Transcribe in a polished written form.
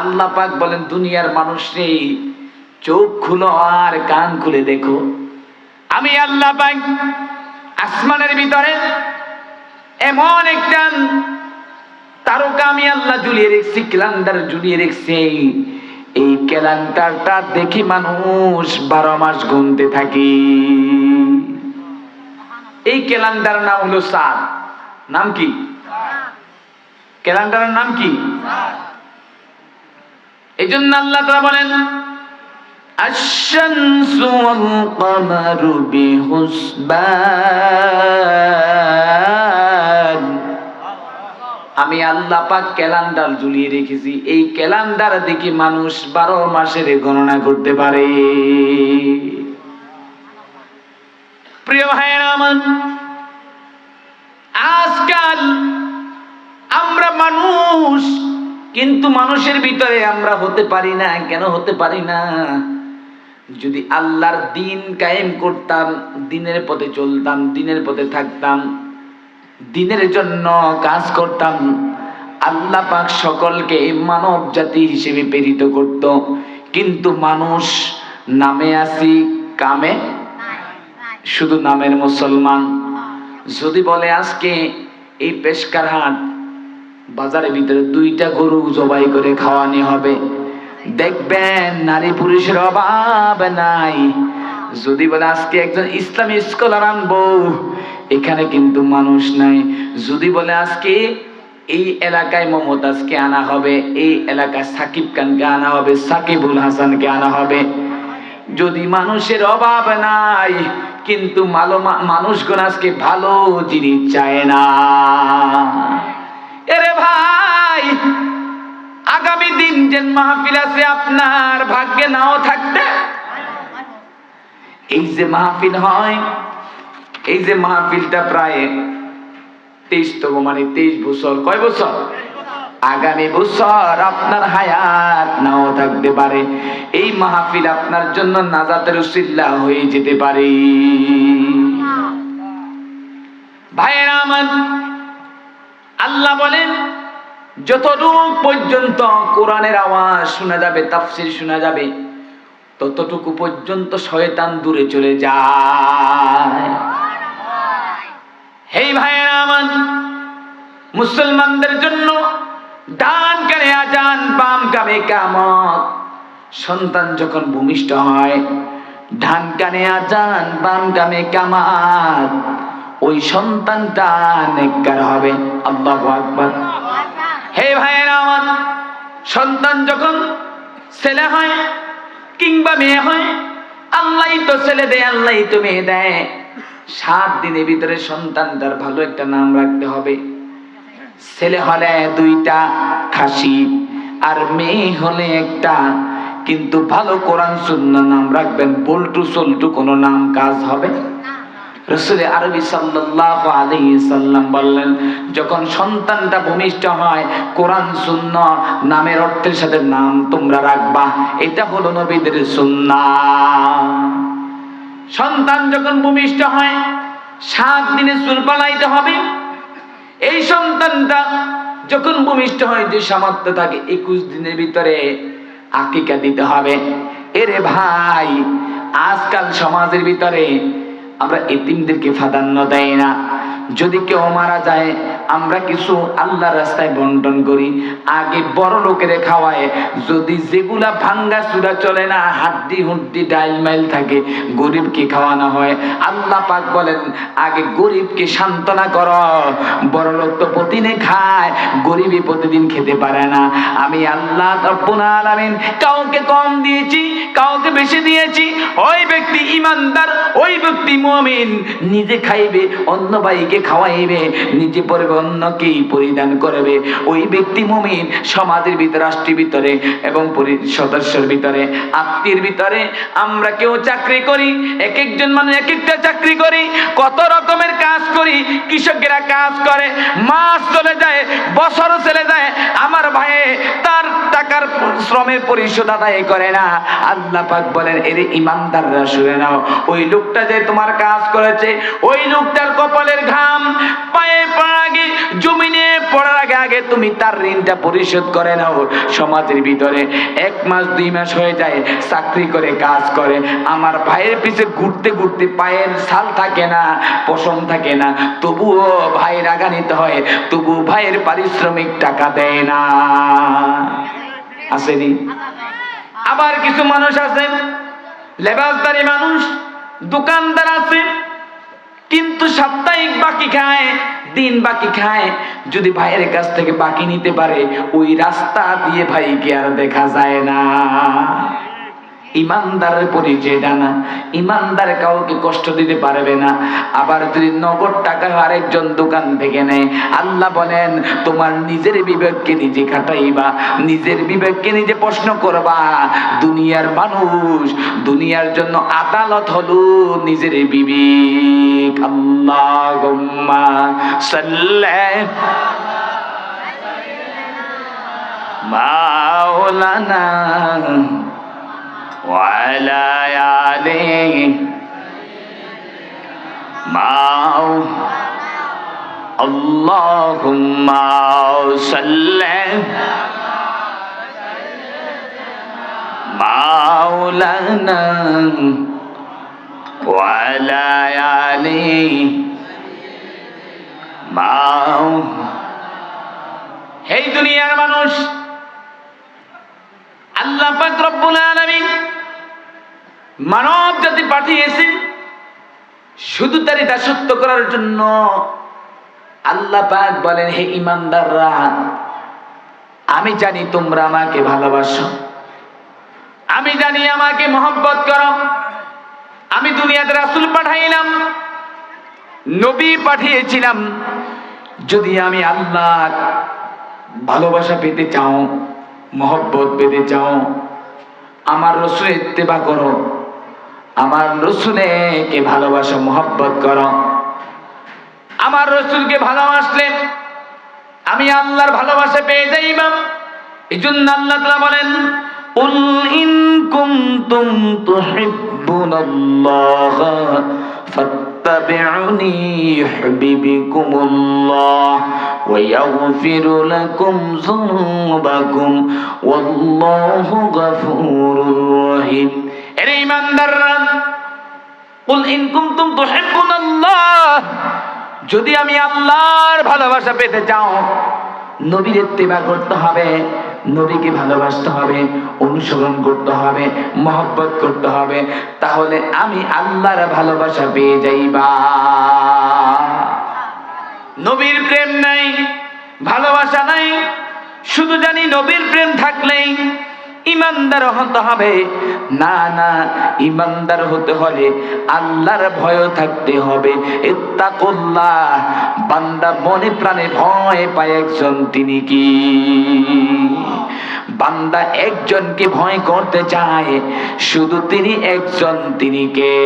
আল্লাহ পাক বলেন দুনিয়ার মানুষ রে, চোখ খুলো আর কান খুলে দেখো, আমি আল্লাহ পাক আসমানের ভিতরে এমন একটা তারকা আমি আল্লাহ ঝুলিয়ে রেখেছি, ক্যালেন্ডার ঝুলিয়ে রেখেছি। এই ক্যালেন্ডারটা দেখি মানুষ 12 মাস গুনতে থাকি। এই ক্যালেন্ডার নাম হলো চাঁদ। নাম কি? ক্যালেন্ডারের নাম কি? এই জন্য আল্লাহ তাআলা বলেন আশ-শামসু ওয়াল কমারু বিহুসবান। আমি আল্লাহ পাক ক্যালেন্ডার ঝুলিয়ে রেখেছি, এই ক্যালেন্ডার দেখি মানুষ 12 মাসের গণনা করতে পারে। প্রিয় ভাইরা আমার, আজকাল আমরা মানুষ, কিন্তু মানুষের ভিতরে আমরা হতে পারি না। কেন হতে পারি না? যদি আল্লাহর দিন কায়েম করতাম, দিনের পথে চলতাম, দিনের পথে থাকতাম, দিনের জন্য কাজ করতাম, আল্লাহ পাক সকলকে মানব জাতি হিসেবে প্রেরিত করত। কিন্তু মানুষ নামে আছি, কামে শুধু নামের মুসলমান। যদি বলে আজকে এই পেশকার হাট বাজারের ভিতরে 2টা গরু জবাই করে খাওয়ানি হবে, দেখবেন নারী পুরুষের অভাব নাই। যদি বলে আজকে একজন ইসলামী স্কলার আনবো, এখানে কিন্তু মানুষ নাই। যদি বলে আজকে এই এলাকায় মমতাজকে আনা হবে, এই এলাকায় সাকিব খানকে আনা হবে, সাকিবুল হাসানকে আনা হবে, যদি মানুষের অভাব নাই, কিন্তু মানুষগুলো আজকে ভালো জিনিস চায় না। এরে ভাই, আগামী দিন যে মাহফিল আছে আপনার ভাগ্যে নাও থাকতে, এই যে মাহফিল হয়, এই যে মাহফিলটা প্রায় 23তম, মানে 23 বছর। কয় বছর? আগামী বছর আপনার হায়াত নাও থাকতে পারে। এই মাহফিল আপনার জন্য নাজাতের উসিলা হয়ে যেতে পারে। ভাইরা আমার, আল্লাহ বলেন যতটুকু পর্যন্ত কোরআনের আওয়াজ শোনা যাবে, তাফসীর শোনা যাবে, ততটুকু পর্যন্ত শয়তান দূরে চলে যায়। হে ভাইরা আমার, মুসলমানদের জন্য ডান কানে আজান, বাম কানে ইকামত। সন্তান যখন ভূমিষ্ঠ হয়, ডান কানে আজান, বাম কানে ইকামত, ওই সন্তানটা নেককার হবে। আল্লাহু আকবার। হে ভাইরা আমার, সন্তান যখন ছেলে হয় কিংবা মেয়ে হয়, আল্লাহই তো ছেলে দেয়, আল্লাহই তো মেয়ে দেয়। 7 দিনের ভিতরে সন্তানটার ভালো একটা নাম রাখতে হবে। ছেলে হলে 2টা খাসি, আর মেয়ে হলে 1টা। কিন্তু ভালো কোরআন সুন্নাহ নাম রাখবেন, বল্টু সল্টু কোনো নাম কাজ হবে। রাসূল আরবি সাল্লাল্লাহু আলাইহি সাল্লাম বললেন, যখন সন্তানটা ভূমিষ্ঠ হয়, কোরআন সুন্নাহ নামের অর্থের সাথে নাম তোমরা রাখবা। এটা হলো নবীদের সুন্নাহ। সন্তান যখন ভূমিষ্ঠ হয়, 7 দিনে চুল পালাইতে হবে। এই সন্তানটা যখন ভূমিষ্ঠ হয়, যে সামর্থ্য থাকে, 21 দিনের ভিতরে আকিকা দিতে হবে। এরে ভাই, আজকাল সমাজের ভিতরে আমরা এতিমদেরকে প্রাধান্য দেই না। যদি কেউ মারা যায়, আমরা কিছু আল্লাহর রাস্তায় বন্টন করি, আগে বড় লোকেরে খাওয়ায়। যদি যেগুলা ভাঙ্গা চূড়া চলে না, হাড্ডি হুড্ডি ডাইল মাইল থাকে, গরিবকে খাওয়ানো হয়। আল্লাহ পাক বলেন আগে গরিবকে সান্ত্বনা করো। বড় লোক তো প্রতিদিন খায়, গরিবই প্রতিদিন খেতে পারে না। আমি আল্লাহ রাব্বুল আলামিন কাউকে কম দিয়েছি, কাউকে বেশি দিয়েছি। ওই ব্যক্তি ইমানদার, ওই ব্যক্তি মুমিন, নিজে খাইবে, অন্য ভাইকে খাওয়াইবে, নিজে পরবে, অন্যকে পরিধান করবে। ওই ব্যক্তি মুমিন। সমাজের ভিতরে, রাষ্ট্রের ভিতরে এবং সদস্যের ভিতরে, আত্মীয়ের ভিতরে আমরা কেউ চাকরি করি, এক একজন মানুষ এক একটা চাকরি করি, কত রকমের কাজ করি। কৃষকেরা কাজ করে, মাস চলে যায়, বছর চলে যায়, আমার ভাই তার টাকার শ্রমের পরিশোধ আদায় করে না। আল্লাহ পাক বলেন, এর ইমানদাররা শুনে নাও, ওই লোকটা যে তোমার কাজ করেছে, ওই লোকটার কপালের ঘাম পায়ে পড়ার আগে, জমিনে পড়ার আগে আগে তুমি তার ঋণটা পরিশোধ করে নাও। সমাজের ভিতরে 1 মাস 2 মাস হয়ে যায়, চাকরি করে কাজ করে, আমার ভাইয়ের পিছে ঘুরতে ঘুরতে পায়ের ছাল থাকে না, পশম থাকে না, তবুও ভাই রাগান্বিত হয়, তবু ভাইয়ের পারিশ্রমিক টাকা দেয় না। আসেনি? আবার কিছু মানুষ আছে, লেবাসদারি মানুষ, দোকানদার আছে, কিন্তু সাপ্তাহিক বাকি খায়, দিন বাকি খায়। যদি ভাইয়ের কাছ থেকে বাকি নিতে পারে, ওই রাস্তা দিয়ে ভাইকে আর দেখা যায় না। ইমানদারের পরিচয় জানা, ইমানদার কাউকে কষ্ট দিতে পারবে না। আবার যদি নগদ টাকা আরেকজন দোকান থেকে নেয়, আল্লাহ বলেন, তোমার নিজের বিবেককে নিজে খাটাইবা, নিজের বিবেককে নিজে প্রশ্ন করবা। দুনিয়ার মানুষ, দুনিয়ার জন্য আদালত হলো নিজের বিবেক। আল্লাহুম্মা সাল্লি মাওলানা وعلى آله اللهم صل مولانا وعلى آله এই দুনিয়ার মানুষ, আল্লাহ পাক রব্বুল আলামিন মানব জাতি পাঠিয়েছেন শুধু তারই দাসত্ব করার জন্য। আল্লাহ পাক বলেন, হে ঈমানদাররা, আমি জানি তোমরা আমাকে ভালোবাসো, আমি জানি আমাকে মহব্বত করো। আমি দুনিয়াতে রাসূল পাঠাইলাম, নবী পাঠিয়েছিলাম। যদি আমি আল্লাহ ভালোবাসা পেতে চাও, মহব্বত পেতে চাও, আমার রাসূলের ইত্তেবা করো, আমার রাসূলকে ভালোবাসো, মহব্বত করো। আমার রাসূলকে ভালোবাসলে আমি আল্লাহর ভালোবাসা পেয়ে যাইবা। এজন্য আল্লাহ তাআলা বলেন, কুল ইন কুনতুম তুহিব্বুনাল্লাহ ফাত্তাবিউনি ইউহিব্বুকুমুল্লাহ ওয়া ইয়াগফির লাকুম যুনুবাকুম ওয়াল্লাহু গফুরুর রহিম। এর ঈমানদাররা, কুল ইন কুনতুম তুহিব্বুনাল্লাহ, যদি আমি আল্লাহর ভালোবাসা পেতে চাও, নবীর ইত্তেবা করতে হবে, নবীকে ভালোবাসতে হবে, অনুসরণ করতে হবে, মহব্বত করতে হবে, তাহলে আমি আল্লাহর ভালোবাসা পেয়ে যাইবা। নবীর প্রেম নাই, ভালোবাসা নাই, শুধু জানি নবীর প্রেম থাকলেই ইমানদার হতে হবে। না না, ইমানদার হতে হলে আল্লাহর ভয় থাকতে হবে। ইত্তাকুল্লাহ, বান্দা মনে প্রাণে ভয় পায় একজন, তিনি কি? বান্দা একজনকে ভয় করতে চায়, শুধু তিনি একজন, তিনি কে?